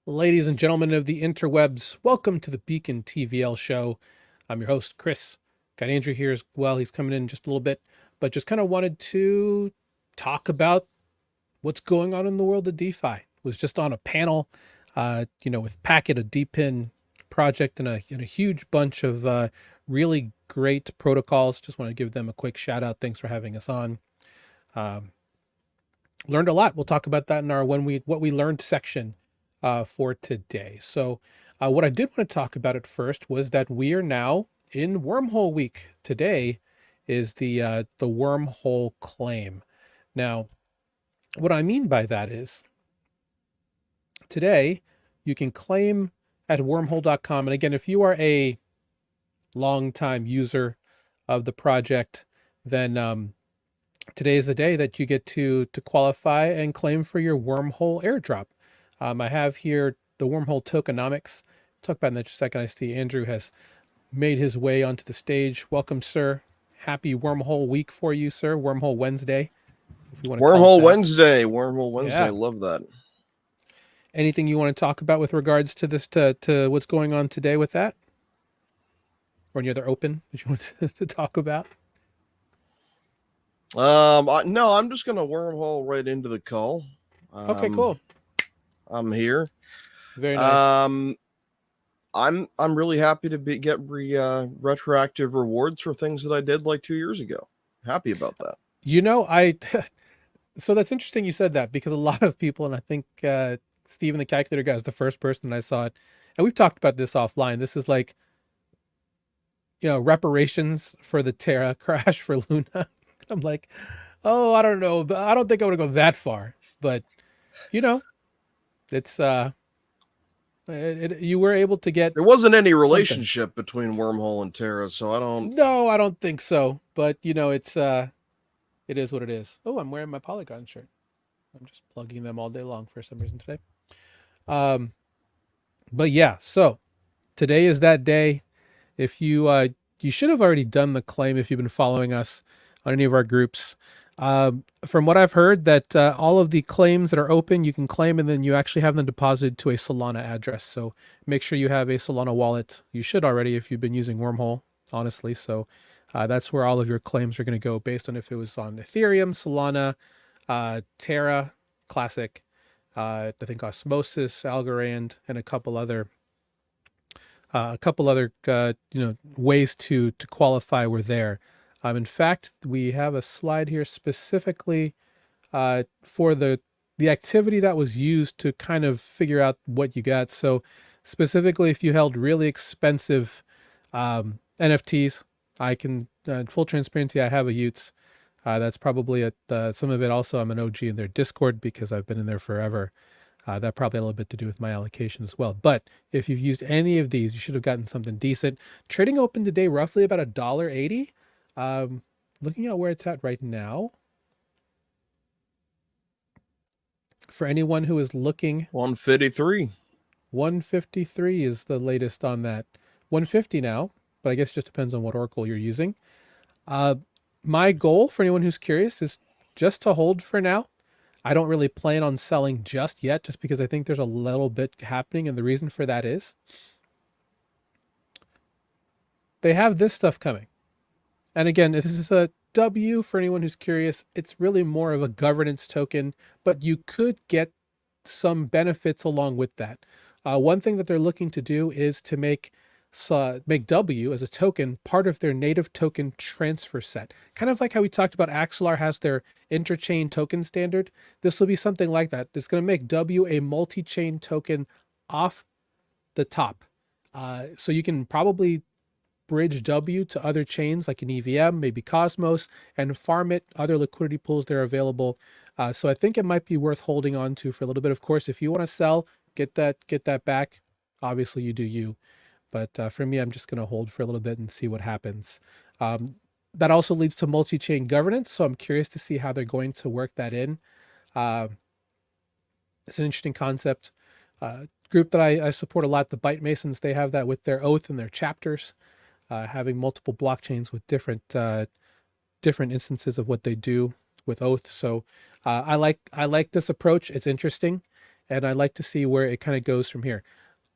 Ladies and gentlemen of the interwebs, welcome to the Beacon TVL show. I'm your host, Chris. Got Andrew here as well. He's coming in just a little bit, but just kind of wanted to talk about what's going on in the world of DeFi. Was just on a panel, with Packet, a DePIN project, and a huge bunch of really great protocols. Just want to give them a quick shout out. Thanks for having us on. Learned a lot. We'll talk about that in our what we learned section for today. So what I did want to talk about at first was that we are now in Wormhole week. Today is the Wormhole claim. Now, what I mean by that is today you can claim at wormhole.com. And again, if you are a longtime user of the project, then today is the day that you get to qualify and claim for your Wormhole airdrop. I have here the Wormhole tokenomics. Talk about in a second. I see Andrew has made his way onto the stage. Welcome, sir. Happy Wormhole week for you, sir. Wormhole Wednesday, if you want to call it Wormhole that. Wednesday. Wormhole Wednesday. Yeah. Love that. Anything you want to talk about with regards to this, to what's going on today with that? Or any other open that you want to talk about? No, I'm just gonna wormhole right into the call. Okay, cool. I'm here. Very nice. I'm really happy to get retroactive rewards for things that I did like 2 years ago. Happy about that. So that's interesting you said that, because a lot of people, and I think Steven the calculator guy is the first person I saw it, and we've talked about this offline. This is like, reparations for the Terra crash for Luna. I'm like, oh, I don't know, but I don't think I want to go that far. But it's you were able to get. There wasn't any relationship between Wormhole and Terra, so I don't. No, I don't think so. But it's it is what it is. Oh, I'm wearing my Polygon shirt. I'm just plugging them all day long for some reason today. But yeah, so today is that day. If you you should have already done the claim if you've been following us on any of our groups. From what I've heard, that all of the claims that are open, you can claim, and then you actually have them deposited to a Solana address. So make sure you have a Solana wallet. You should already if you've been using Wormhole, honestly. So that's where all of your claims are going to go based on if it was on Ethereum, Solana, Terra, Classic, I think Osmosis, Algorand, and a couple other ways to qualify were there. In fact, we have a slide here specifically for the activity that was used to kind of figure out what you got. So specifically, if you held really expensive NFTs, I can, full transparency, I have a Utes. That's probably some of it also. I'm an OG in their Discord because I've been in there forever. That probably had a little bit to do with my allocation as well. But if you've used any of these, you should have gotten something decent. Trading open today, roughly about $1.80. Looking at where it's at right now, for anyone who is looking, 153. 153 is the latest on that. 150 now, but I guess it just depends on what Oracle you're using. My goal for anyone who's curious is just to hold for now. I don't really plan on selling just yet, just because I think there's a little bit happening. And the reason for that is they have this stuff coming. And again, this is a W for anyone who's curious. It's really more of a governance token, but you could get some benefits along with that. One thing that they're looking to do is to make W as a token part of their native token transfer set. Kind of like how we talked about Axelar has their interchain token standard. This will be something like that. It's going to make W a multi-chain token off the top. So you can probably bridge W to other chains like an EVM, maybe Cosmos, and farm it. Other liquidity pools that are available. So I think it might be worth holding on to for a little bit. Of course, if you want to sell, get that back. Obviously, you do you. But for me, I'm just going to hold for a little bit and see what happens. That also leads to multi-chain governance. So I'm curious to see how they're going to work that in. It's an interesting concept. Group that I support a lot, the Byte Masons, they have that with their oath and their chapters. Having multiple blockchains with different instances of what they do with oath. So I like this approach. It's interesting, and I'd like to see where it kind of goes from here.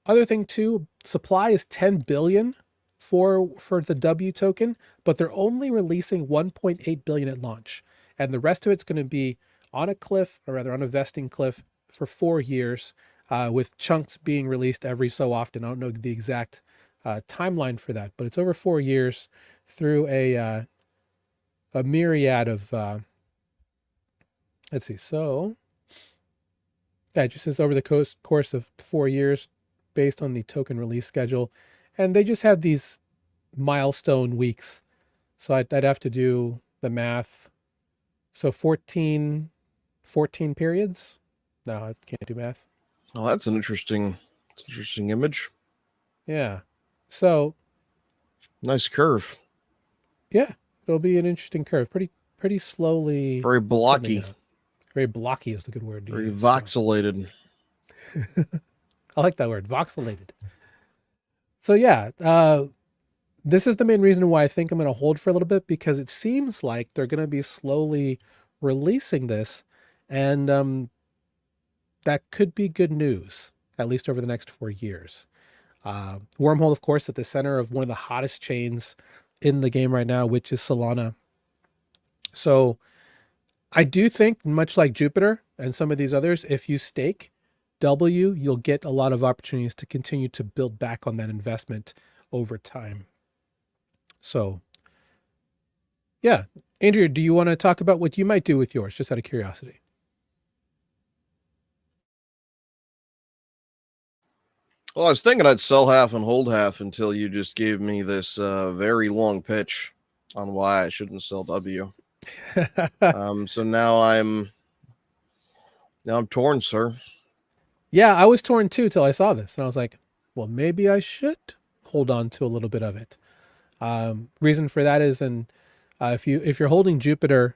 Other thing too, supply is 10 billion for the W token, but they're only releasing 1.8 billion at launch, and the rest of it's going to be on a cliff, or rather on a vesting cliff, for 4 years, with chunks being released every so often. I don't know the exact timeline for that, but it's over 4 years through a myriad of let's see. So yeah, it just says over the course of 4 years, based on the token release schedule, and they just have these milestone weeks. So I'd have to do the math. So 14 periods. No, I can't do math. Oh, that's an interesting image. Yeah. So Nice curve. yeah, it'll be an interesting curve. Pretty slowly. Very blocky. Very blocky is the good word. Very voxelated. I like that word, voxelated. So yeah, this is the main reason why I think I'm going to hold for a little bit, because it seems like they're going to be slowly releasing this, and that could be good news, at least over the next 4 years. Wormhole, of course, at the center of one of the hottest chains in the game right now, which is Solana. So I do think, much like Jupiter and some of these others, if you stake W, you'll get a lot of opportunities to continue to build back on that investment over time. So yeah, Andrew, do you want to talk about what you might do with yours, just out of curiosity? Well, I was thinking I'd sell half and hold half until you just gave me this very long pitch on why I shouldn't sell W. So now I'm torn, sir. Yeah, I was torn too till I saw this, and I was like, well, maybe I should hold on to a little bit of it. Reason for that is, and if you're holding Jupiter,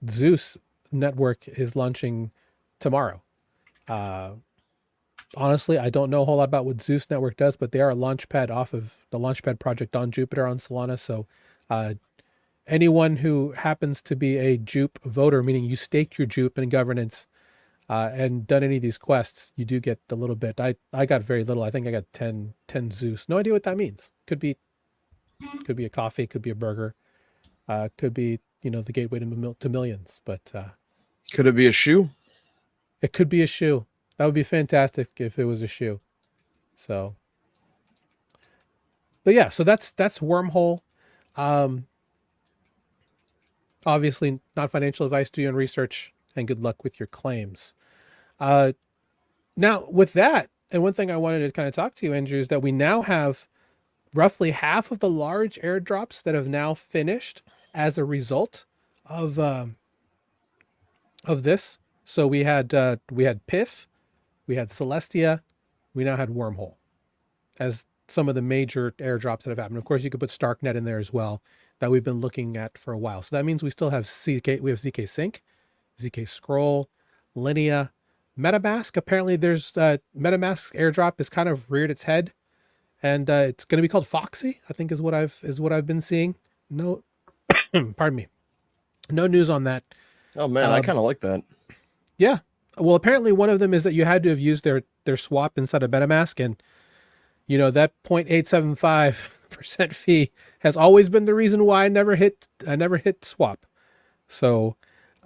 Zeus network is launching tomorrow. Honestly, I don't know a whole lot about what Zeus network does, but they are a launchpad off of the Launchpad project on Jupiter on Solana. So anyone who happens to be a Jupe voter, meaning you staked your Jupe in governance and done any of these quests, you do get a little bit. I got very little. I think I got 10 Zeus. No idea what that means. Could be a coffee, could be a burger, could be, the gateway to millions. But could it be a shoe? It could be a shoe. That would be fantastic if it was a shoe. So, but yeah, so that's Wormhole. Obviously not financial advice. Do your own research, and good luck with your claims. Now with that, and one thing I wanted to kind of talk to you, Andrew, is that we now have roughly half of the large airdrops that have now finished as a result of this. So we had Pith, we had Celestia, we now had Wormhole as some of the major airdrops that have happened. Of course, you could put Starknet in there as well, that we've been looking at for a while. So that means we still have ZK Sync, ZK Scroll, Linea, MetaMask. Apparently there's MetaMask airdrop is kind of reared its head, and it's going to be called Foxy, I think is what I've been seeing. No, pardon me. No news on that. Oh man, I kind of like that. Yeah. Well, apparently one of them is that you had to have used their swap inside of MetaMask, and that 0.875% fee has always been the reason why I never hit swap. So,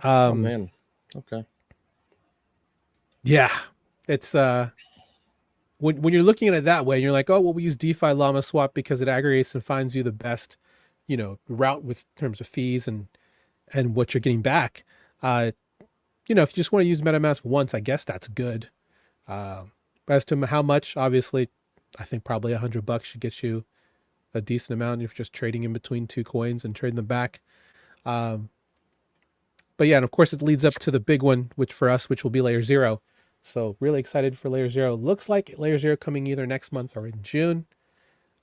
oh man, okay. Yeah, it's when you're looking at it that way, and you're like, oh well, we use DefLlama swap because it aggregates and finds you the best, route with terms of fees and what you're getting back. If you just want to use MetaMask once, I guess that's good. As to how much, obviously, I think probably $100 should get you a decent amount if you're just trading in between two coins and trading them back. But yeah, and of course it leads up to the big one, which will be Layer 0. So really excited for Layer 0. Looks like Layer 0 coming either next month or in June.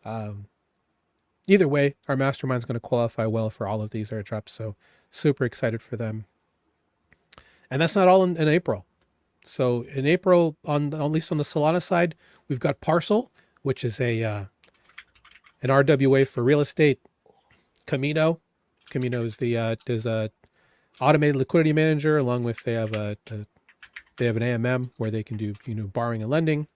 Either way, our mastermind's going to qualify well for all of these airdrops. So super excited for them. And that's not all in April. So in April, at least on the Solana side, we've got Parcel, which is an RWA for real estate. Camino is the is a automated liquidity manager, along with they have a They have an AMM where they can do borrowing and lending.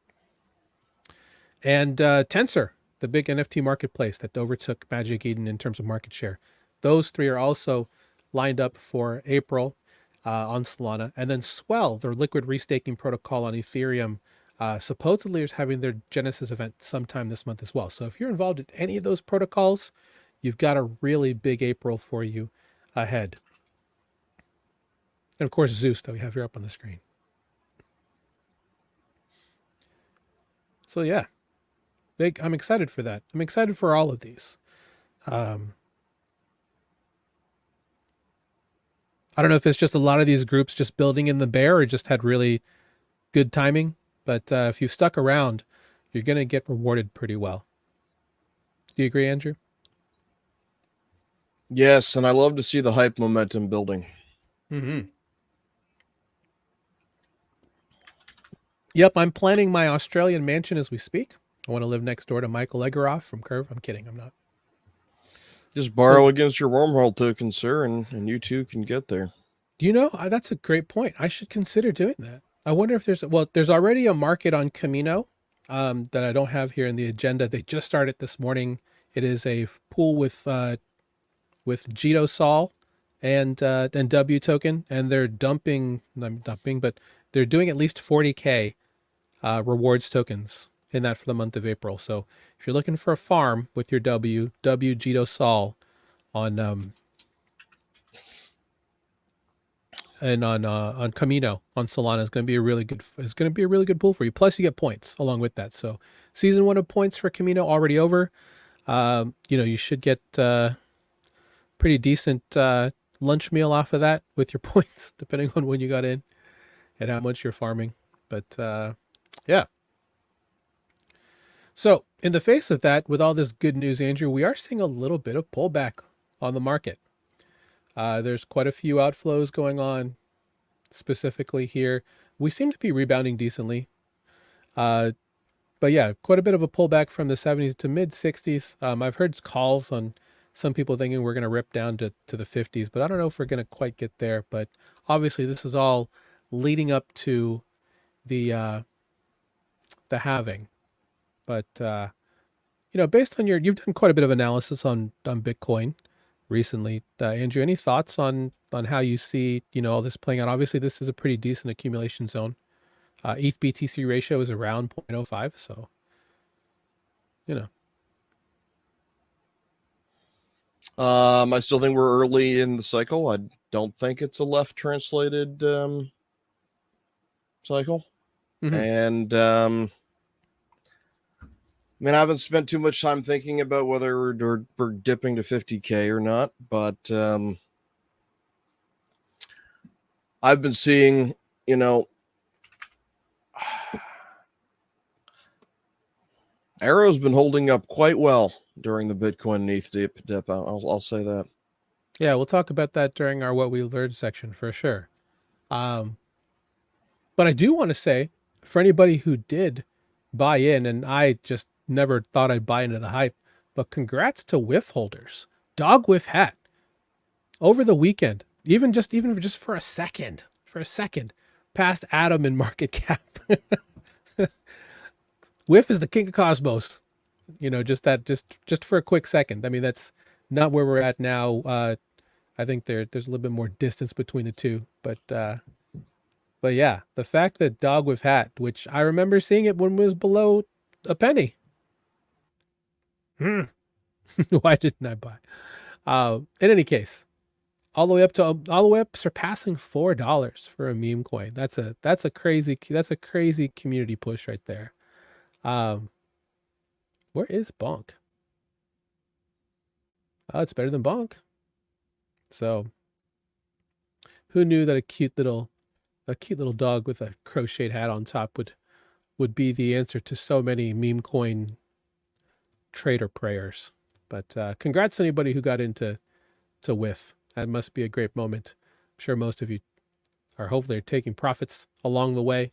And Tensor, the big NFT marketplace that overtook Magic Eden in terms of market share. Those three are also lined up for April on Solana. And then Swell, their liquid restaking protocol on Ethereum, supposedly is having their Genesis event sometime this month as well. So if you're involved in any of those protocols, you've got a really big April for you ahead. And of course, Zeus, that we have here up on the screen. So yeah, big. I'm excited for that. I'm excited for all of these. I don't know if it's just a lot of these groups just building in the bear or just had really good timing. But if you stuck around, you're going to get rewarded pretty well. Do you agree, Andrew? Yes, and I love to see the hype momentum building. Mm-hmm. Yep, I'm planning my Australian mansion as we speak. I want to live next door to Michael Egoroff from Curve. I'm kidding, I'm not. Just borrow against your Wormhole token, sir, and you too can get there. Do you know, that's a great point. I should consider doing that. I wonder if there's already a market on Camino that I don't have here in the agenda. They just started this morning. It is a pool with Jito Sol and W token, and they're dumping, but they're doing at least 40K rewards tokens in that for the month of April. So if you're looking for a farm with your W Jito Sol on on Camino on Solana is going to be a really good pool for you. Plus you get points along with that. So season 1 of points for Camino already over. You should get pretty decent lunch meal off of that with your points, depending on when you got in and how much you're farming. But yeah. So in the face of that, with all this good news, Andrew, we are seeing a little bit of pullback on the market. There's quite a few outflows going on specifically here. We seem to be rebounding decently. But yeah, quite a bit of a pullback from the 70s to mid 60s. I've heard calls on some people thinking we're going to rip down to the 50s, but I don't know if we're going to quite get there. But obviously this is all leading up to the halving. But, based on you've done quite a bit of analysis on Bitcoin recently. Andrew, any thoughts on how you see, all this playing out? Obviously, this is a pretty decent accumulation zone. ETH BTC ratio is around 0.05. So, I still think we're early in the cycle. I don't think it's a left translated cycle. Mm-hmm. And I haven't spent too much time thinking about whether we're dipping to 50K or not, but I've been seeing, Arrow's been holding up quite well during the Bitcoin and ETH dip. I'll say that. Yeah, we'll talk about that during our What We Learned section for sure. But I do want to say, for anybody who did buy in, and I just never thought I'd buy into the hype, but congrats to whiff holders. Dog whiff hat. Over the weekend, even just for a second, past Adam in market cap. Whiff is the king of Cosmos. Just for a quick second. I mean, that's not where we're at now. I think there's a little bit more distance between the two, but yeah, the fact that Dog with Hat, which I remember seeing it when it was below a penny. Why didn't I buy? In any case, all the way up surpassing $4 for a meme coin. That's a crazy community push right there. Where is Bonk? Oh, it's better than Bonk. So who knew that a cute little dog with a crocheted hat on top would be the answer to so many meme coin trader prayers. But congrats to anybody who got into whiff. That must be a great moment. I'm sure most of you are hopefully taking profits along the way.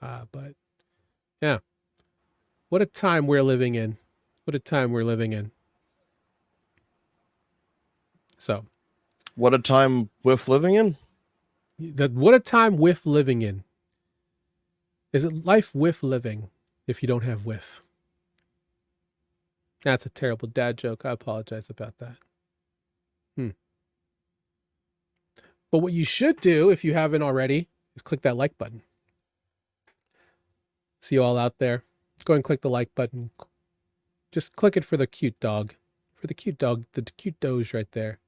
But yeah, what a time we're living in. So, what a time with living in? What a time with living in. Is it life with living if you don't have with? That's a terrible dad joke. I apologize about that. But what you should do, if you haven't already, is click that like button. See you all out there. Go and click the like button. Just click it for the cute dog. For the cute dog, the cute doge right there.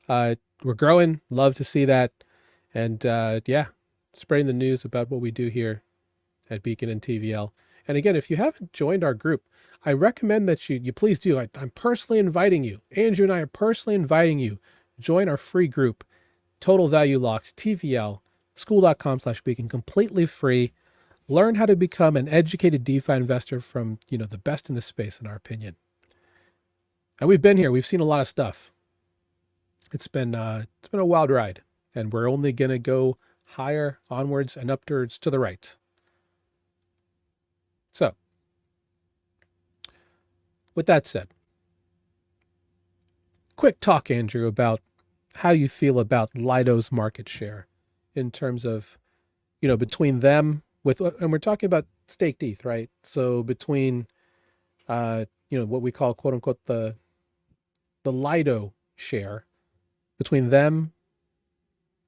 We're growing. Love to see that. And yeah, spreading the news about what we do here at Beacon and TVL. And again, if you haven't joined our group, I recommend that you please do. I'm personally inviting you. Andrew and I are personally inviting you. Join our free group, Total Value Locked, TVL, school.com/beacon, completely free. Learn how to become an educated DeFi investor from, the best in the space, in our opinion. And we've been here. We've seen a lot of stuff. It's been a wild ride, and we're only going to go higher, onwards, and upwards to the right. So, with that said, quick talk, Andrew, about how you feel about Lido's market share in terms of, between them and we're talking about staked ETH, right? So between, what we call, quote unquote, the Lido share, between them,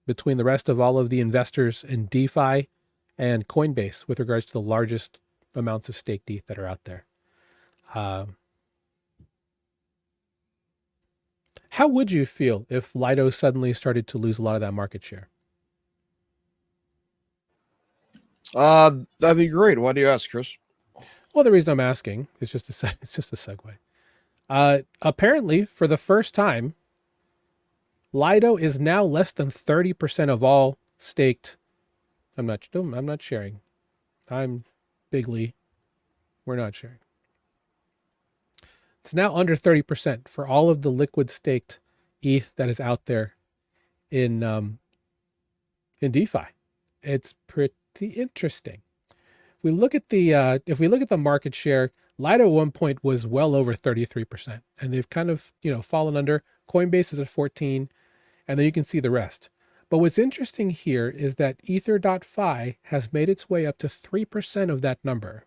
between the rest of all of the investors in DeFi and Coinbase with regards to the largest amounts of staked ETH that are out there. How would you feel if Lido suddenly started to lose a lot of that market share? That'd be great. Why do you ask, Chris? Well, the reason I'm asking is just a segue. Apparently, for the first time, Lido is now less than 30% of all staked. I'm not sharing. I'm bigly. We're not sharing. It's now under 30% for all of the liquid staked ETH that is out there in DeFi. It's pretty interesting. If we look at the market share, Lido at one point was well over 33%, and they've kind of fallen under. Coinbase is at 14, and then you can see the rest. But what's interesting here is that Ether.fi has made its way up to 3% of that number.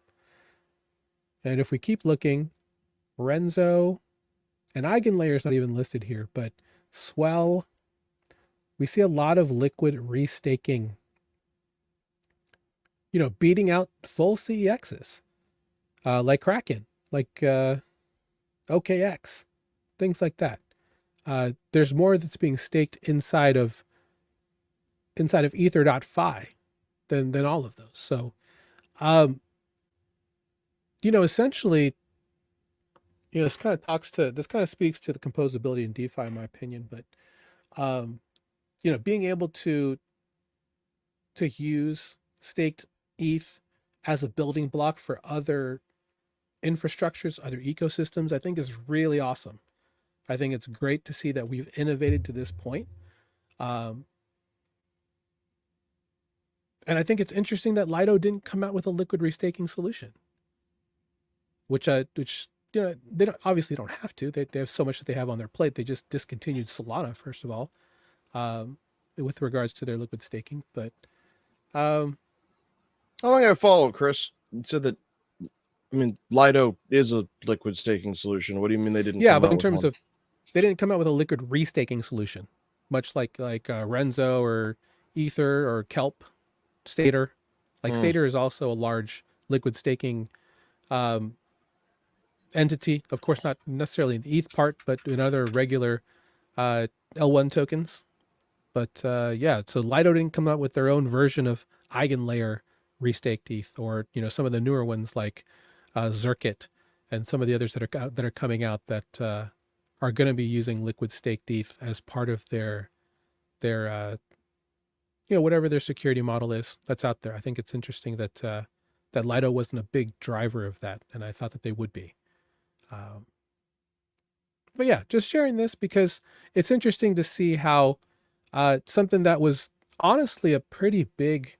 And if we keep looking, Renzo and Eigenlayer is not even listed here, but Swell, we see a lot of liquid restaking, beating out full CEXs, like Kraken, like OKX, things like that. There's more that's being staked inside of Ether.fi than all of those. So, essentially, this kind of speaks to the composability in DeFi, in my opinion. But, being able to use staked ETH as a building block for other infrastructures, other ecosystems, I think is really awesome. I think it's great to see that we've innovated to this point. And I think it's interesting that Lido didn't come out with a liquid restaking solution, which they obviously don't have to. They have so much that they have on their plate. They just discontinued Solana, first of all, with regards to their liquid staking. But I think I follow, Chris. You said that, Lido is a liquid staking solution. What do you mean they didn't? Yeah, but in terms of, they didn't come out with a liquid restaking solution, much like Renzo or Ether or Kelp, Stater. Stater is also a large liquid staking entity. Of course, not necessarily in the ETH part, but in other regular L1 tokens. But yeah, so Lido didn't come out with their own version of Eigenlayer restaked ETH, or some of the newer ones like Zirkit and some of the others that are coming out that are going to be using liquid staked ETH as part of their whatever their security model is that's out there. I think it's interesting that that Lido wasn't a big driver of that, and I thought that they would be. But yeah, just sharing this because it's interesting to see how something that was honestly a pretty big,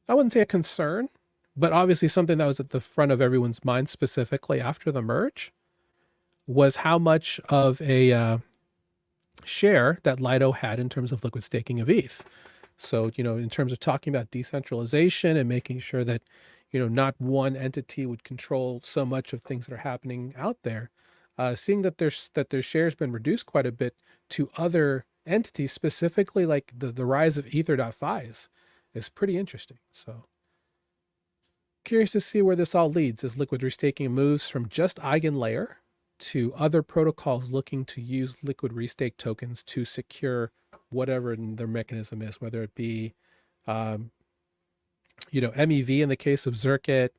I wouldn't say a concern, but obviously something that was at the front of everyone's mind specifically after the merge, was how much of a share that Lido had in terms of liquid staking of ETH. So, in terms of talking about decentralization and making sure that, not one entity would control so much of things that are happening out there, seeing that their shares been reduced quite a bit to other entities, specifically like the rise of Ether.fi's is pretty interesting. So curious to see where this all leads as liquid restaking moves from just Eigenlayer to other protocols looking to use liquid restake tokens to secure whatever their mechanism is, whether it be, MEV in the case of Zirkit.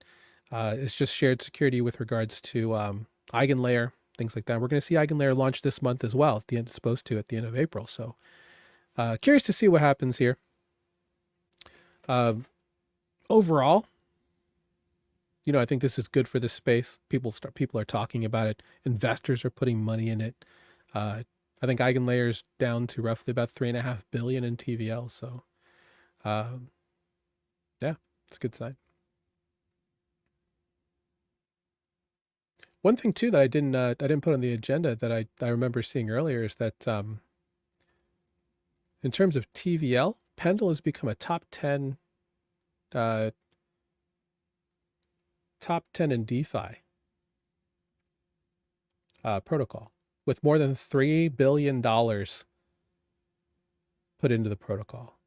It's just shared security with regards to Eigenlayer, things like that. We're going to see Eigenlayer launch this month as well. At the end, it's supposed to at the end of April. So curious to see what happens here. Overall, I think this is good for this space. People are talking about it. Investors are putting money in it. I think Eigenlayer's down to roughly about 3.5 billion in TVL. So, yeah, it's a good sign. One thing too that I didn't put on the agenda that I remember seeing earlier is that in terms of TVL, Pendle has become a top 10 in DeFi protocol with more than $3 billion put into the protocol.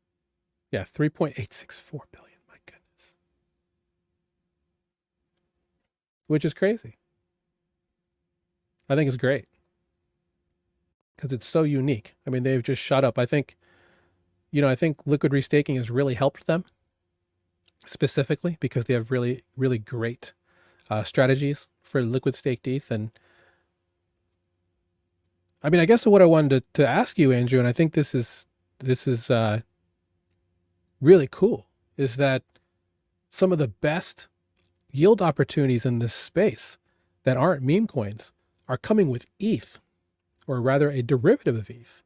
Yeah, 3.864 billion. My goodness. Which is crazy. I think it's great because it's so unique. I mean, they've just shut up. I think liquid restaking has really helped them specifically because they have really, really great strategies for liquid staked ETH. And I mean, I guess what I wanted to ask you, Andrew, and I think this is really cool, is that some of the best yield opportunities in this space that aren't meme coins are coming with ETH, or rather a derivative of ETH,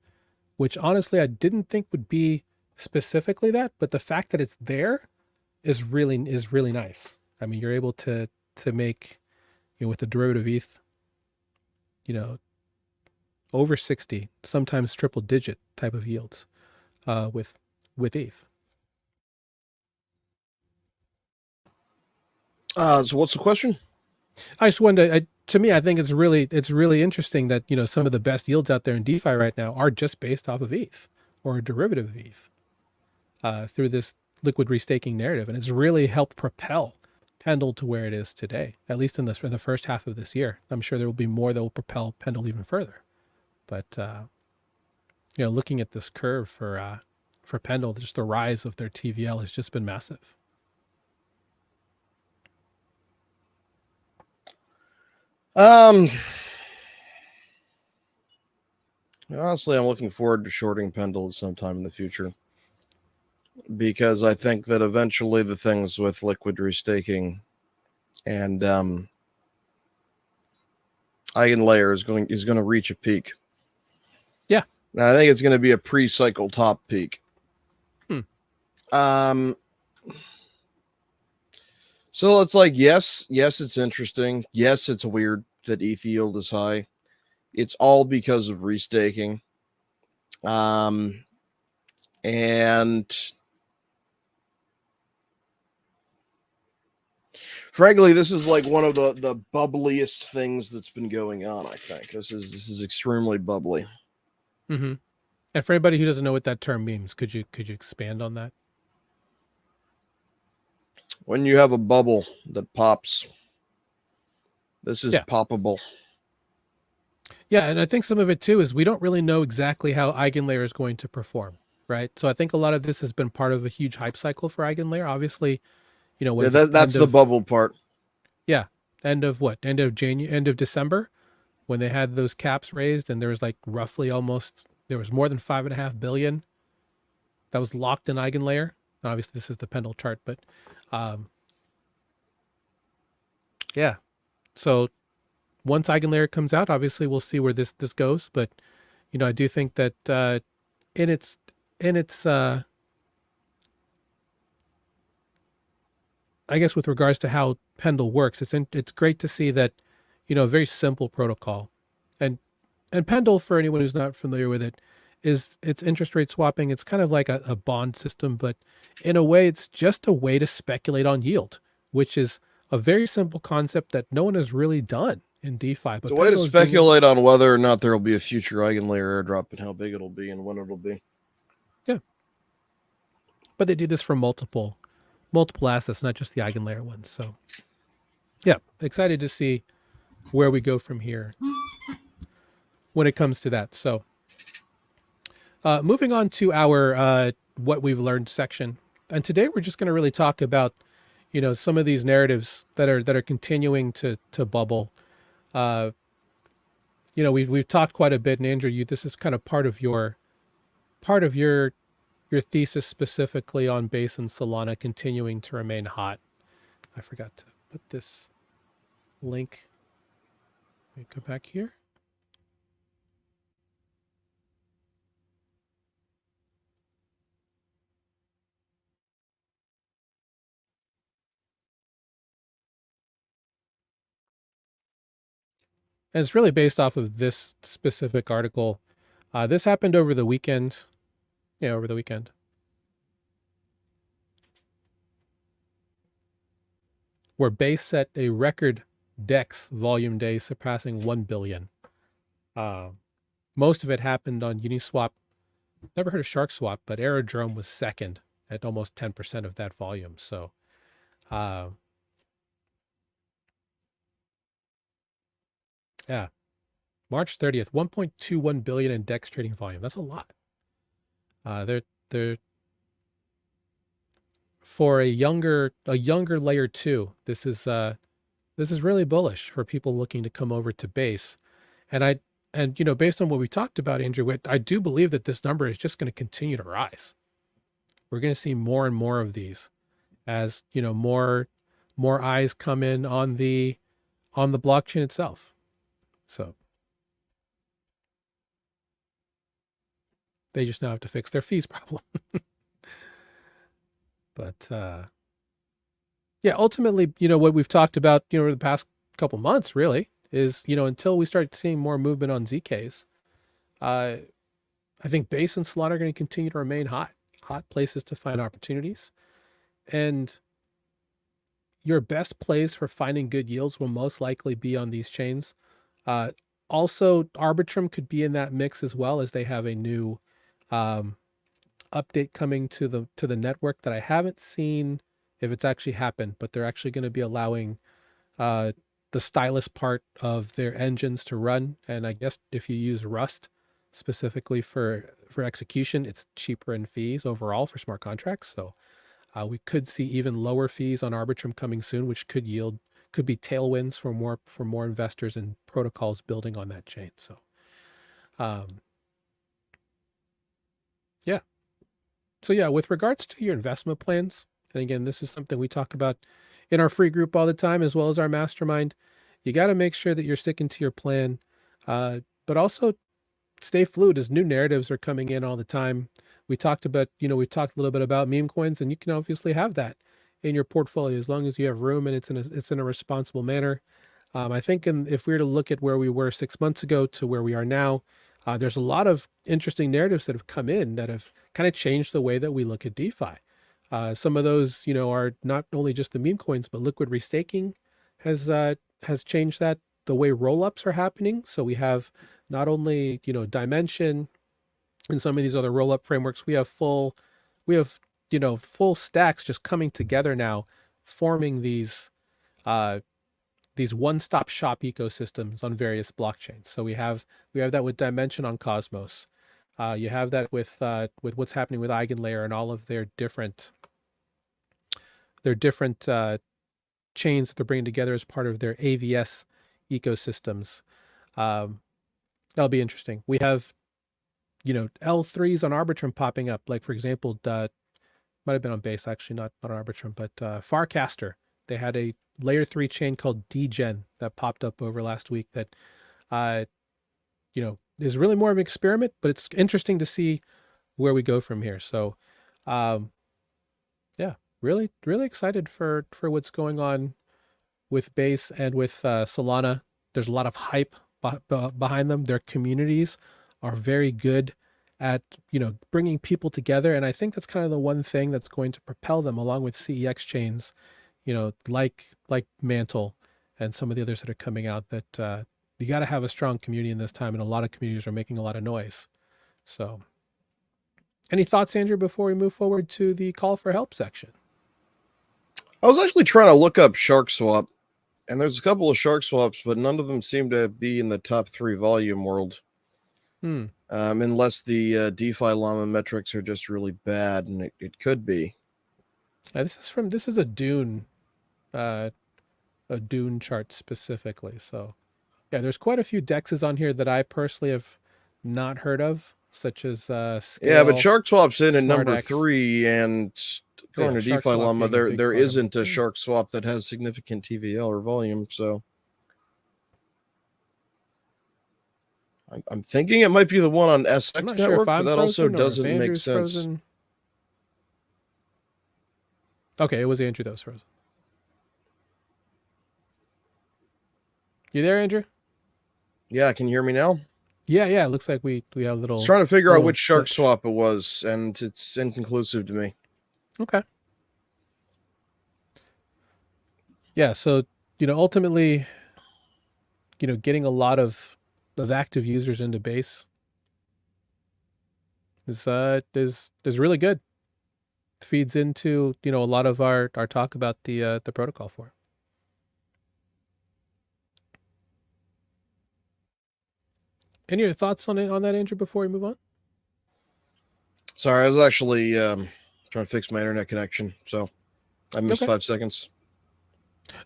which honestly I didn't think would be specifically that, but the fact that it's there is really nice. I mean, you're able to make, with the derivative ETH, over 60, sometimes triple digit type of yields with ETH. So what's the question? I just wanted to me, I think it's really interesting that, some of the best yields out there in DeFi right now are just based off of ETH or a derivative of ETH through this liquid restaking narrative. And it's really helped propel Pendle to where it is today, at least in the first half of this year. I'm sure there will be more that will propel Pendle even further. But, looking at this curve for Pendle, just the rise of their TVL has just been massive. Honestly, I'm looking forward to shorting Pendle sometime in the future because I think that eventually the things with liquid restaking and Eigenlayer is going to reach a peak. Yeah, and I think it's going to be a pre-cycle top peak. So it's like, yes, it's interesting. Yes, it's weird that ETH yield is high. It's all because of restaking. And frankly, this is like one of the bubbliest things that's been going on, I think. This is extremely bubbly. Mm-hmm. And for anybody who doesn't know what that term means, could you expand on that? When you have a bubble that pops, this is poppable. Yeah, and I think some of it too is we don't really know exactly how Eigenlayer is going to perform, right? So I think a lot of this has been part of a huge hype cycle for Eigenlayer. Obviously, that's the bubble part. Yeah, end of December, when they had those caps raised, and there was like roughly there was more than 5.5 billion that was locked in Eigenlayer. Obviously, this is the Pendle chart, but yeah. So once Eigenlayer comes out, obviously we'll see where this goes. But I do think that in its I guess with regards to how Pendle works, it's great to see that a very simple protocol, and Pendle, for anyone who's not familiar with it, is it's interest rate swapping. It's kind of like a bond system, but in a way, it's just a way to speculate on yield, which is a very simple concept that no one has really done in DeFi. It's But a way to Pegalo's doing it. speculate on whether or not there will be a future eigenlayer airdrop and how big it'll be and when it'll be. Yeah. But they do this for multiple assets, not just the eigenlayer ones. So yeah, excited to see where we go from here when it comes to that. So moving on to our what we've learned section. And today we're just going to really talk about, some of these narratives that are continuing to bubble. We've talked quite a bit, and Andrew, this is kind of part of your thesis specifically on base and Solana continuing to remain hot. I forgot to put this link. Let me go back here. And it's really based off of this specific article. This happened over the weekend. Yeah, over the weekend. Where Base set a record DEX volume day surpassing 1 billion. Most of it happened on Uniswap. Never heard of SharkSwap, but Aerodrome was second at almost 10% of that volume. So, yeah, March 30th, 1.21 billion in DEX trading volume. That's a lot. They're for a younger layer 2. This is really bullish for people looking to come over to Base. And based on what we talked about, Andrew, I do believe that this number is just going to continue to rise. We're going to see more and more of these as, more eyes come in on the blockchain itself. So they just now have to fix their fees problem. But yeah, ultimately, what we've talked about, over the past couple months really is, until we start seeing more movement on ZKs, I think Base and Solana are going to continue to remain hot places to find opportunities. And your best plays for finding good yields will most likely be on these chains. Also, Arbitrum could be in that mix as well, as they have a new update coming to the network that I haven't seen if it's actually happened, but they're actually going to be allowing the stylus part of their engines to run. And I guess if you use Rust specifically for execution, it's cheaper in fees overall for smart contracts. So we could see even lower fees on Arbitrum coming soon, which could be tailwinds for more investors and protocols building on that chain. So yeah. So yeah, with regards to your investment plans, and again, this is something we talk about in our free group all the time, as well as our mastermind. You got to make sure that you're sticking to your plan, but also stay fluid as new narratives are coming in all the time. We talked a little bit about meme coins, and you can obviously have that in your portfolio as long as you have room and it's in a responsible manner. I think if we were to look at where we were 6 months ago to where we are now, there's a lot of interesting narratives that have come in that have kind of changed the way that we look at DeFi. Some of those, are not only just the meme coins, but liquid restaking has changed that. The way rollups are happening. So we have not only, Dimension and some of these other rollup frameworks, we have full stacks just coming together now, forming these one-stop shop ecosystems on various blockchains. So we have that with Dimension on Cosmos. You have that with what's happening with Eigenlayer and all of their different chains that they're bringing together as part of their AVS ecosystems. That'll be interesting. We have, L3s on Arbitrum popping up. Like, for example, might have been on Base, actually, not on Arbitrum, but Farcaster. They had a layer 3 chain called Dgen that popped up over last week that, is really more of an experiment, but it's interesting to see where we go from here. So, yeah, really, really excited for what's going on with Base and with Solana. There's a lot of hype behind them. Their communities are very good at, bringing people together. And I think that's kind of the one thing that's going to propel them, along with CEX chains, like Mantle and some of the others that are coming out, that you got to have a strong community in this time. And a lot of communities are making a lot of noise. So any thoughts, Andrew, before we move forward to the call for help section? I was actually trying to look up Shark Swap, and there's a couple of Shark Swaps, but none of them seem to be in the top 3 volume world. Unless the DefLlama metrics are just really bad, and it could be. This is a Dune chart specifically. So yeah, there's quite a few dexes on here that I personally have not heard of, such as Scale. Yeah, but Shark Swap's in at number SmartX. 3, and according to Shark Swap DefLlama, being a big there part of isn't it. a Shark Swap that has significant TVL or volume, so I'm thinking it might be the one on SX I'm not Network, sure if but I'm that also frozen or if doesn't make Andrew's sense. frozen. Okay, it was Andrew that was frozen. You there, Andrew? Yeah, can you hear me now? Yeah. It looks like we have a little. I was trying to figure out which Shark glitch. Swap it was, and it's inconclusive to me. Okay. Yeah, so ultimately, getting a lot of active users into base is really good. Feeds into a lot of our talk about the protocol for it. Any other thoughts on that, Andrew, before we move on? Sorry, I was actually trying to fix my internet connection, so I missed 5 seconds.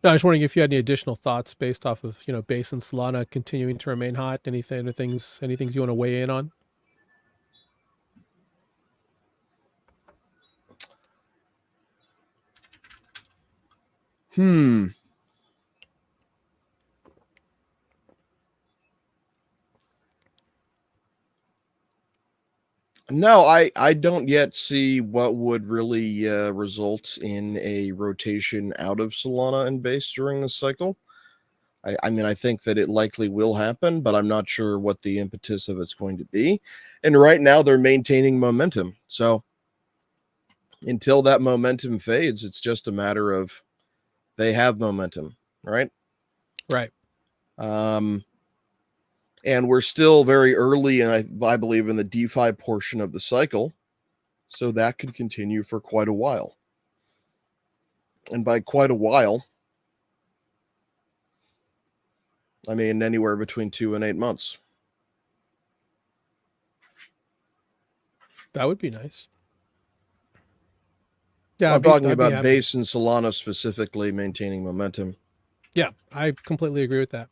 No, I was wondering if you had any additional thoughts based off of base and Solana continuing to remain hot. Any things you want to weigh in on? No, I don't yet see what would really result in a rotation out of Solana and base during this cycle. I mean, I think that it likely will happen, but I'm not sure what the impetus of it's going to be. And right now they're maintaining momentum. So until that momentum fades, it's just a matter of they have momentum, right? Right. And we're still very early, and I believe in the DeFi portion of the cycle. So that could continue for quite a while. And by quite a while, I mean anywhere between 2 and 8 months. That would be nice. Yeah, I'm talking about base and Solana specifically maintaining momentum. Yeah, I completely agree with that.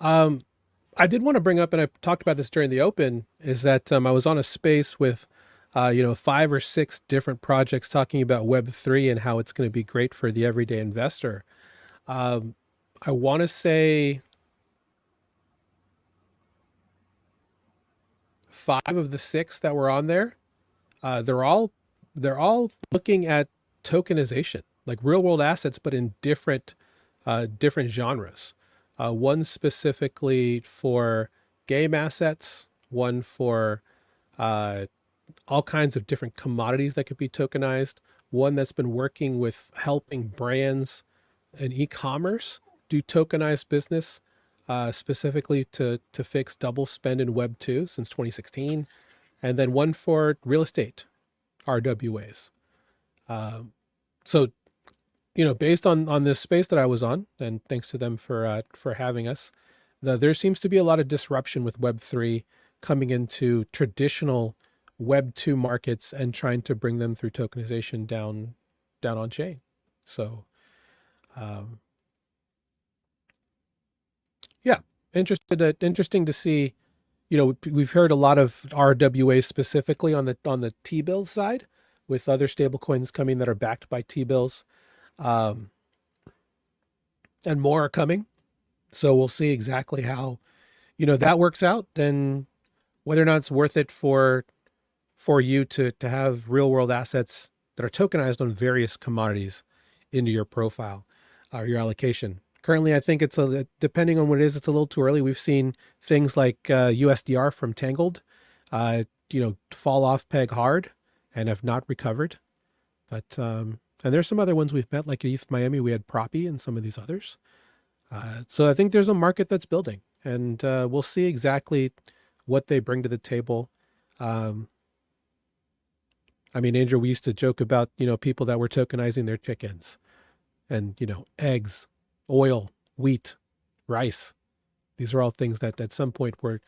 I did want to bring up, and I talked about this during the open, is that I was on a space with 5 or 6 different projects talking about Web3 and how it's going to be great for the everyday investor. I want to say 5 of the 6 that were on there, they're all looking at tokenization, like real world assets, but in different genres. One specifically for game assets, one for all kinds of different commodities that could be tokenized, one that's been working with helping brands and e-commerce do tokenized business, specifically to fix double spend in Web 2 since 2016, and then one for real estate RWAs. So based on this space that I was on, and thanks to them for having us, there seems to be a lot of disruption with Web3 coming into traditional Web 2 markets and trying to bring them through tokenization down on chain. So, yeah, interesting to see. We've heard a lot of RWA specifically on the T-bills side, with other stablecoins coming that are backed by T-bills. And more are coming. So we'll see exactly how, that works out, and whether or not it's worth it for you to have real world assets that are tokenized on various commodities into your profile or your allocation. Currently, I think depending on what it is, it's a little too early. We've seen things like USDR from Tangled, fall off peg hard and have not recovered. But and there's some other ones we've met, like at ETH Miami, we had Proppy and some of these others. So I think there's a market that's building, and we'll see exactly what they bring to the table. I mean, Andrew, we used to joke about, people that were tokenizing their chickens and, eggs, oil, wheat, rice. These are all things that at some point we're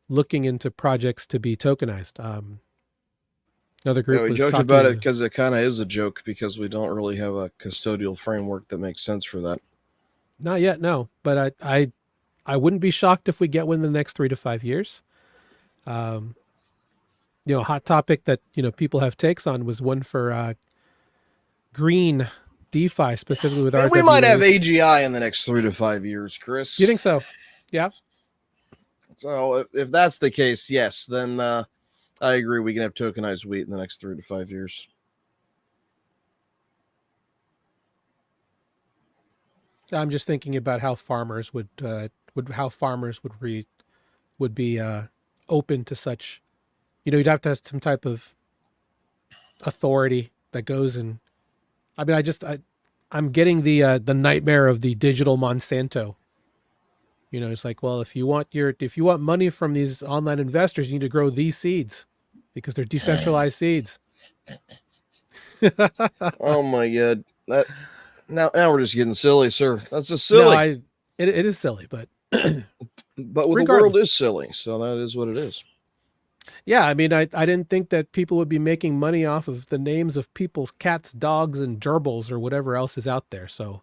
looking into projects to be tokenized. Another Yeah, group we was joked talking about it because it kind of is a joke because we don't really have a custodial framework that makes sense for that. Not yet, no, but I wouldn't be shocked if we get one in the next 3 to 5 years. A hot topic that, people have takes on was one for green DeFi, specifically with And we might have RWAs. AGI in the next 3 to 5 years, Chris. You think so? Yeah. So if that's the case, yes, then I agree. We can have tokenized wheat in the next 3 to 5 years. I'm just thinking about how farmers would be open to such. You'd have to have some type of authority that goes and. I mean, I'm getting the nightmare of the digital Monsanto. It's like, well, if you want money from these online investors, you need to grow these seeds because they're decentralized seeds. Oh my god, now we're just getting silly, sir. That's just silly. No, it is silly, but but the world is silly, so that is what it is. Yeah, I mean, I didn't think that people would be making money off of the names of people's cats, dogs, and gerbils or whatever else is out there. So,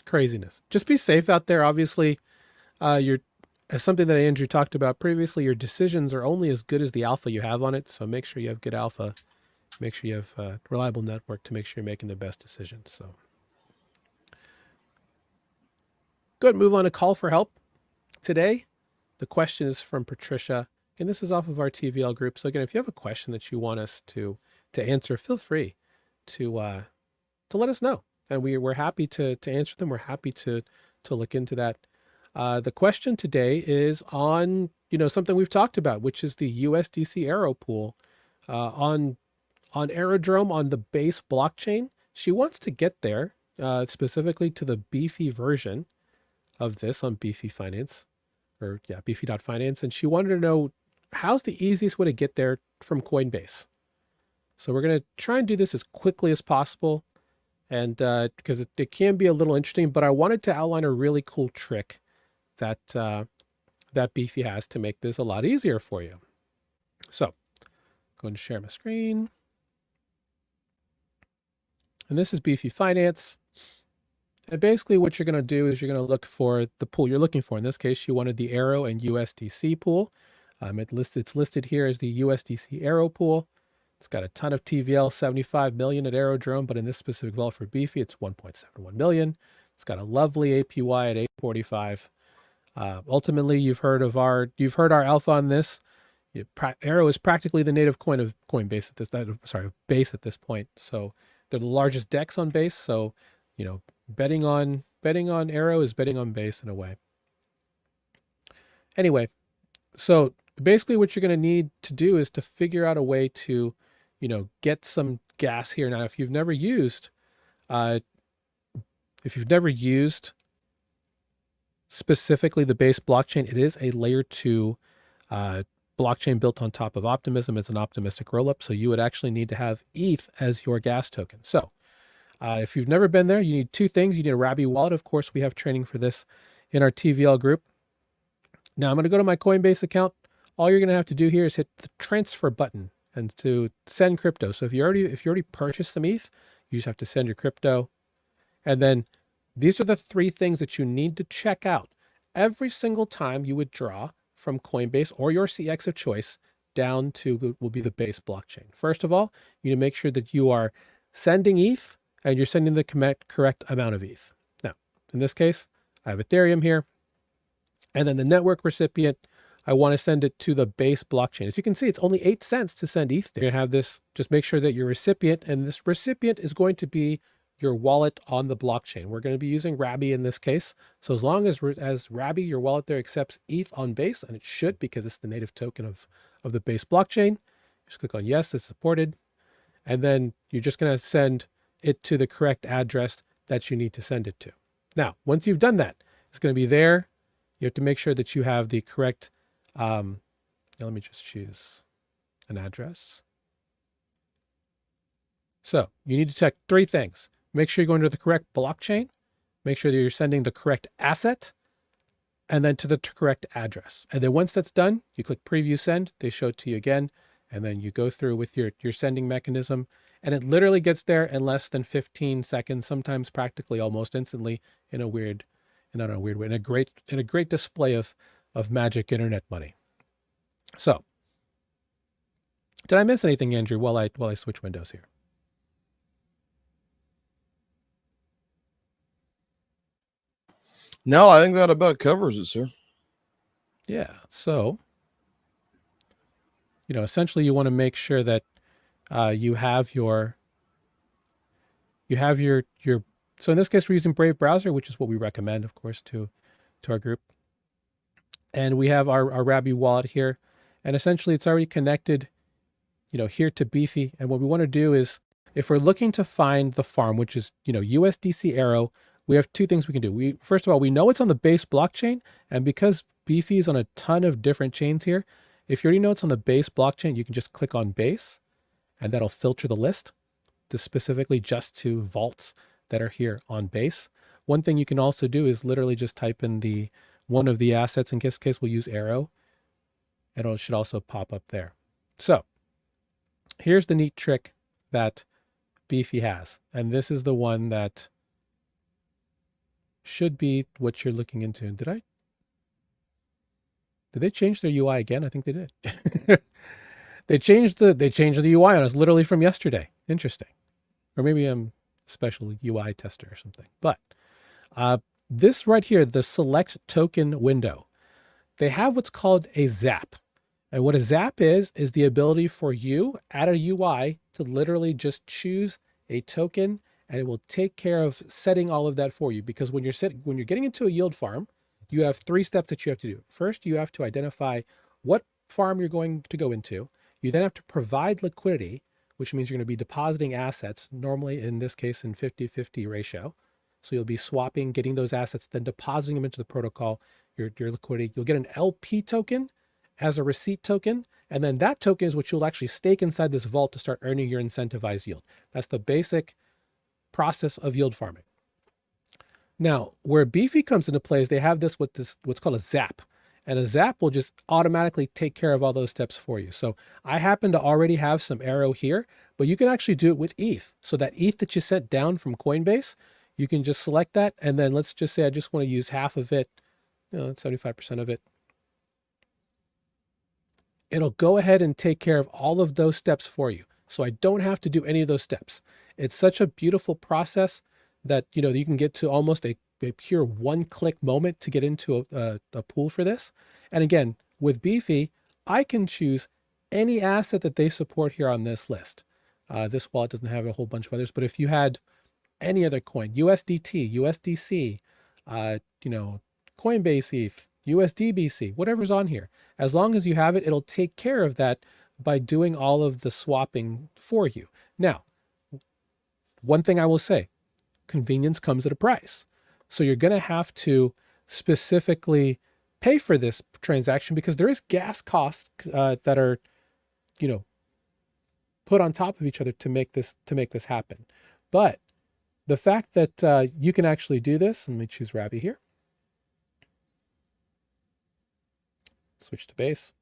craziness. Just be safe out there. Obviously, as something that Andrew talked about previously, your decisions are only as good as the alpha you have on it. So make sure you have good alpha. Make sure you have a reliable network to make sure you're making the best decisions. So, go ahead and move on to call for help. Today, the question is from Patricia, and this is off of our TVL group. So again, if you have a question that you want us to answer, feel free to let us know, and we're happy to answer them. We're happy to look into that. The question today is on something we've talked about, which is the USDC Arrow pool on Aerodrome on the base blockchain. She wants to get there specifically to the Beefy version of this on Beefy Finance. Beefy.finance. And she wanted to know how's the easiest way to get there from Coinbase. So we're going to try and do this as quickly as possible. And because it can be a little interesting, but I wanted to outline a really cool trick that Beefy has to make this a lot easier for you. So going to share my screen. And this is Beefy Finance. And basically what you're going to do is you're going to look for the pool you're looking for. In this case, you wanted the Arrow and USDC pool. It's listed here as the USDC Arrow pool. It's got a ton of TVL, 75 million at Aerodrome, but in this specific vault for Beefy, it's 1.71 million. It's got a lovely APY at 845. Ultimately, you've heard our alpha on this. Arrow is practically the native coin of Coinbase Base at this point. So they're the largest DEX on Base. So, betting on Arrow is betting on Base in a way. Anyway, so basically what you're going to need to do is to figure out a way to, get some gas here. Now, if you've never used specifically the Base blockchain, it is a layer 2 blockchain built on top of Optimism. It's an optimistic rollup. So you would actually need to have ETH as your gas token. So if you've never been there, you need two things. You need a Rabby wallet. Of course, we have training for this in our TVL group. Now I'm going to go to my Coinbase account. All you're going to have to do here is hit the transfer button and to send crypto. So if you already purchased some ETH, you just have to send your crypto. And then these are the three things that you need to check out every single time you withdraw from Coinbase or your CX of choice down to will be the Base blockchain. First of all, you need to make sure that you are sending ETH and you're sending the correct amount of ETH. Now, in this case, I have Ethereum here. And then the network recipient I want to send it to the base blockchain. As you can see, it's only 8 cents to send ETH. You're going to have this, just make sure that your recipient, and this recipient is going to be your wallet on the blockchain. We're going to be using Rabby in this case. So as long as Rabby, your wallet there, accepts ETH on base, and it should because it's the native token of the base blockchain, just click on yes, it's supported. And then you're just going to send it to the correct address that you need to send it to. Now, once you've done that, it's going to be there. You have to make sure that you have the correct, let me just choose an address. So you need to check 3 things. Make sure you're going to the correct blockchain, make sure that you're sending the correct asset, and then to the correct address. And then once that's done, you click preview send, they show it to you again, and then you go through with your sending mechanism, and it literally gets there in less than 15 seconds, sometimes practically almost instantly, in a weird, not in a weird way, in a great display of magic internet money. So, did I miss anything, Andrew, while I switch windows here? No, I think that about covers it, sir. Yeah. So, essentially you want to make sure that you have your so in this case we're using Brave browser, which is what we recommend, of course, to our group. And we have our Rabby wallet here, and essentially it's already connected, here to Beefy. And what we want to do is, if we're looking to find the farm, which is, USDC Arrow, we have 2 things we can do. First of all, we know it's on the base blockchain, and because Beefy is on a ton of different chains here, if you already know it's on the base blockchain, you can just click on base, and that'll filter the list to specifically just to vaults that are here on base. One thing you can also do is literally just type in one of the assets. In this case, we'll use Arrow, and it should also pop up there. So here's the neat trick that Beefy has, and this is the one that should be what you're looking into. Did they change their UI again? I think they did. They changed the UI on us literally from yesterday. Interesting. Or maybe I'm a special UI tester or something. But this right here, the select token window, they have what's called a zap. And what a zap is the ability for you at a UI to literally just choose a token, and it will take care of setting all of that for you. Because when you're getting into a yield farm, you have 3 steps that you have to do. First, you have to identify what farm you're going to go into. You then have to provide liquidity, which means you're going to be depositing assets, normally in this case in 50-50 ratio. So you'll be swapping, getting those assets, then depositing them into the protocol, your liquidity. You'll get an LP token as a receipt token, and then that token is what you'll actually stake inside this vault to start earning your incentivized yield. That's the basic process of yield farming. Now, where Beefy comes into play is they have what's called a zap. And a zap will just automatically take care of all those steps for you. So I happen to already have some Arrow here, but you can actually do it with ETH. So that ETH that you sent down from Coinbase, you can just select that. And then let's just say I just want to use half of it, 75% of it. It'll go ahead and take care of all of those steps for you. So I don't have to do any of those steps. It's such a beautiful process that, you can get to almost a pure 1-click moment to get into a pool for this. And again, with Beefy, I can choose any asset that they support here on this list. This wallet doesn't have a whole bunch of others, but if you had any other coin, USDT, USDC, Coinbase ETH, USDBC, whatever's on here, as long as you have it, it'll take care of that by doing all of the swapping for you. Now, one thing I will say, convenience comes at a price. So you're going to have to specifically pay for this transaction because there is gas costs that are, put on top of each other to make this happen. But the fact that you can actually do this, let me choose Rabby here. Switch to base.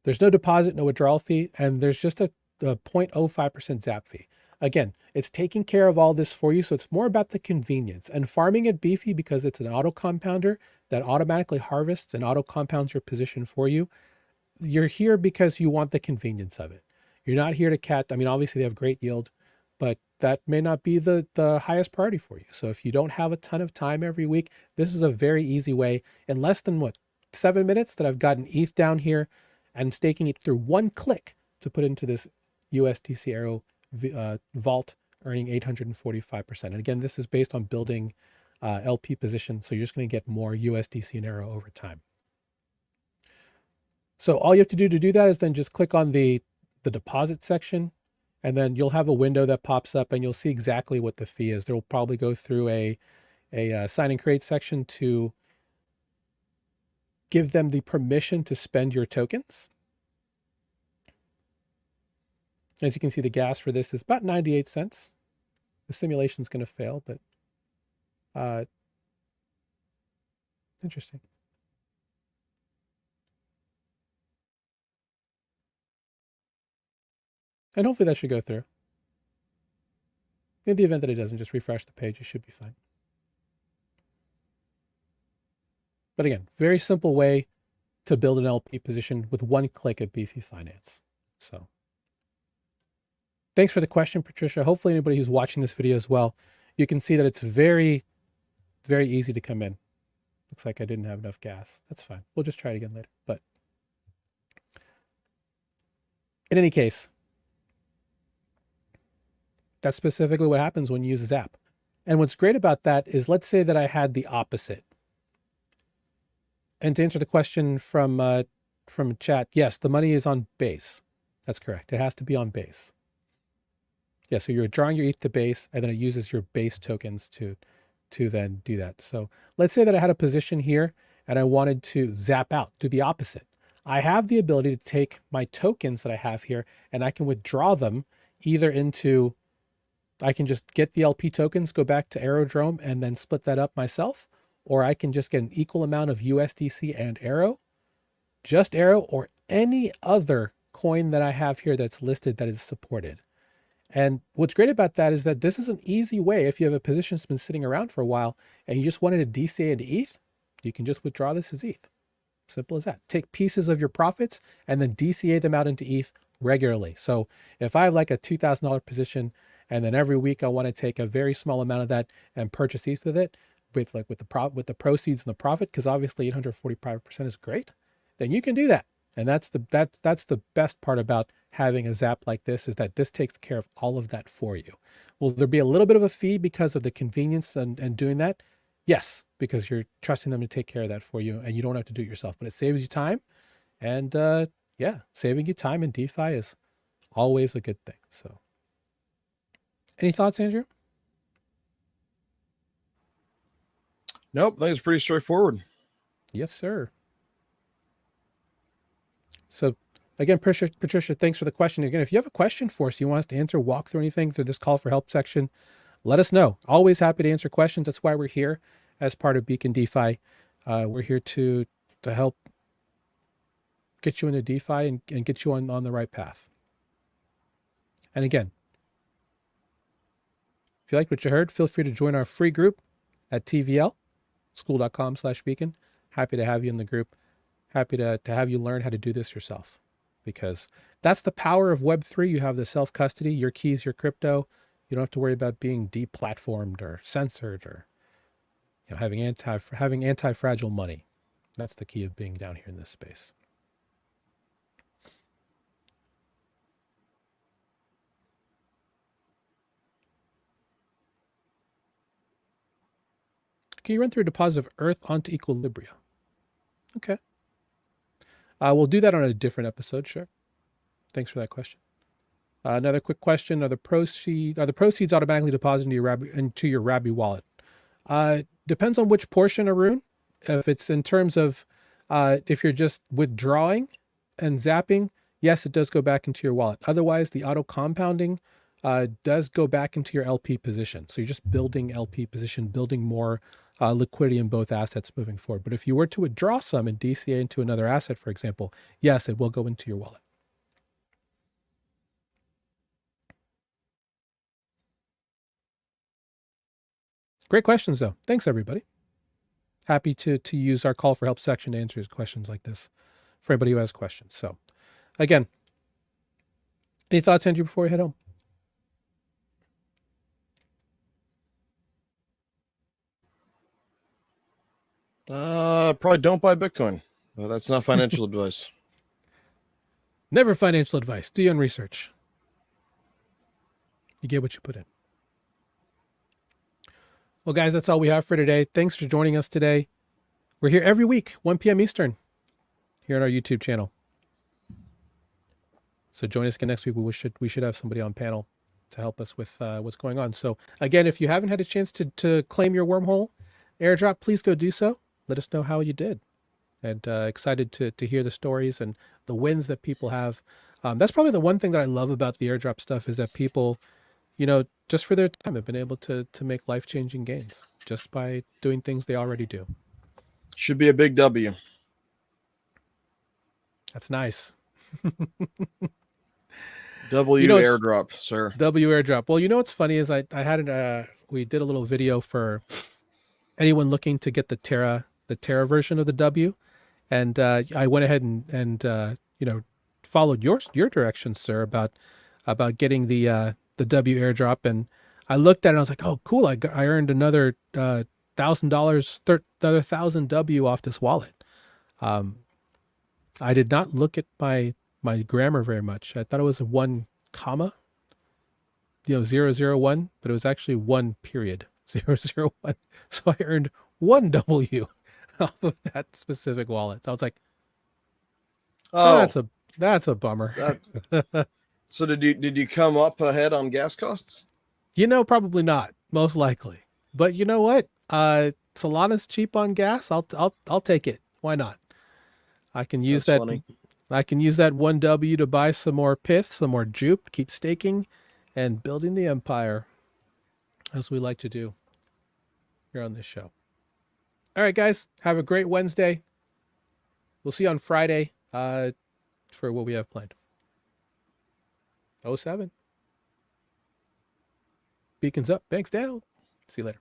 There's no deposit, no withdrawal fee, and there's just a 0.05% zap fee. Again, it's taking care of all this for you, so it's more about the convenience. And farming at Beefy, because it's an auto compounder that automatically harvests and auto compounds your position for you, you're here because you want the convenience of it. You're not here to catch, obviously they have great yield, but that may not be the highest priority for you. So if you don't have a ton of time every week, this is a very easy way, in less than 7 minutes that I've gotten ETH down here and staking it through one click to put into this USDC Arrow vault, earning 845%. And again, this is based on building LP position. So you're just going to get more USDC and Arrow over time. So all you have to do that is then just click on the deposit section, and then you'll have a window that pops up and you'll see exactly what the fee is. There will probably go through a sign and create section to give them the permission to spend your tokens. As you can see, the gas for this is about 98 cents. The simulation is going to fail, but interesting. And hopefully that should go through. In the event that it doesn't, just refresh the page. It should be fine. But again, very simple way to build an LP position with one click at Beefy Finance. So thanks for the question, Patricia. Hopefully anybody who's watching this video as well, you can see that it's very, very easy to come in. Looks like I didn't have enough gas. That's fine. We'll just try it again later. But in any case, that's specifically what happens when you use Zap. And what's great about that is, let's say that I had the opposite. And to answer the question from chat, yes, the money is on base. That's correct. It has to be on base. Yeah, so you're drawing your ETH to base, and then it uses your base tokens to then do that. So let's say that I had a position here and I wanted to zap out, do the opposite. I have the ability to take my tokens that I have here and I can withdraw them either into, I can just get the LP tokens, go back to Aerodrome and then split that up myself, or I can just get an equal amount of USDC and Arrow, just Arrow, or any other coin that I have here that's listed that is supported. And what's great about that is that this is an easy way. If you have a position that's been sitting around for a while and you just wanted to DCA into ETH, you can just withdraw this as ETH. Simple as that. Take pieces of your profits and then DCA them out into ETH regularly. So if I have like a $2,000 position and then every week I want to take a very small amount of that and purchase ETH with it, with the proceeds and the profit, because obviously 845% is great, then you can do that. And that's the best part about having a Zap like this, is that this takes care of all of that for you. Will there be a little bit of a fee because of the convenience and doing that? Yes, because you're trusting them to take care of that for you and you don't have to do it yourself, but it saves you time. And yeah, saving you time in DeFi is always a good thing. So any thoughts, Andrew? Nope, I think it's pretty straightforward. Yes, sir. So again, Patricia, thanks for the question. Again, if you have a question for us, you want us to answer, walk through anything through this call for help section, let us know. Always happy to answer questions. That's why we're here as part of Beacon DeFi. We're here to help get you into DeFi and get you on the right path. And again, if you liked what you heard, feel free to join our free group at TVL, school.com/beacon. Happy to have you in the group. Happy to have you learn how to do this yourself, because that's the power of Web3. You have the self-custody, your keys, your crypto. You don't have to worry about being deplatformed or censored or having anti-fragile money. That's the key of being down here in this space. Can you run through a deposit of Earth onto Equilibria? Okay. We'll do that on a different episode, sure. Thanks for that question. Another quick question: Are the proceeds automatically deposited into your Rabby wallet? Depends on which portion, Arun. If it's in terms of if you're just withdrawing and zapping, yes, it does go back into your wallet. Otherwise, the auto compounding does go back into your LP position. So you're just building LP position, building more liquidity in both assets moving forward. But if you were to withdraw some and DCA into another asset, for example, yes, it will go into your wallet. Great questions, though. Thanks, everybody. Happy to use our call for help section to answer questions like this for everybody who has questions. So again, any thoughts, Andrew, before we head home? Probably don't buy Bitcoin. Well, that's not financial advice. Never financial advice. Do your own research. You get what you put in. Well, guys, that's all we have for today. Thanks for joining us today. We're here every week, 1 p.m. Eastern, here on our YouTube channel. So join us again next week. We should have somebody on panel to help us with what's going on. So again, if you haven't had a chance to claim your Wormhole airdrop, please go do so. Let us know how you did. And excited to hear the stories and the wins that people have. That's probably the one thing that I love about the airdrop stuff is that people, just for their time have been able to make life-changing gains just by doing things they already do. Should be a big W. That's nice. W airdrop, sir. W airdrop. Well, what's funny is I had we did a little video for anyone looking to get the Terra version of the W, and I went ahead and followed your directions, sir, about getting the W airdrop, and I looked at it and I was like, oh, cool! I earned another $1,000, another 1,000 W off this wallet. I did not look at my grammar very much. I thought it was a 1 comma, 001, but it was actually 1 period 001. So I earned 1 W off of that specific wallet. So I was like, oh, that's a bummer. So did you come up ahead on gas costs? Probably not, most likely. But you know what? Solana's cheap on gas. I'll take it. Why not? I can use that. Funny. I can use that 1 W to buy some more pith, some more jupe, keep staking and building the empire, as we like to do here on this show. All right, guys, have a great Wednesday. We'll see you on Friday for what we have planned. 07. Beacons up, banks down. See you later.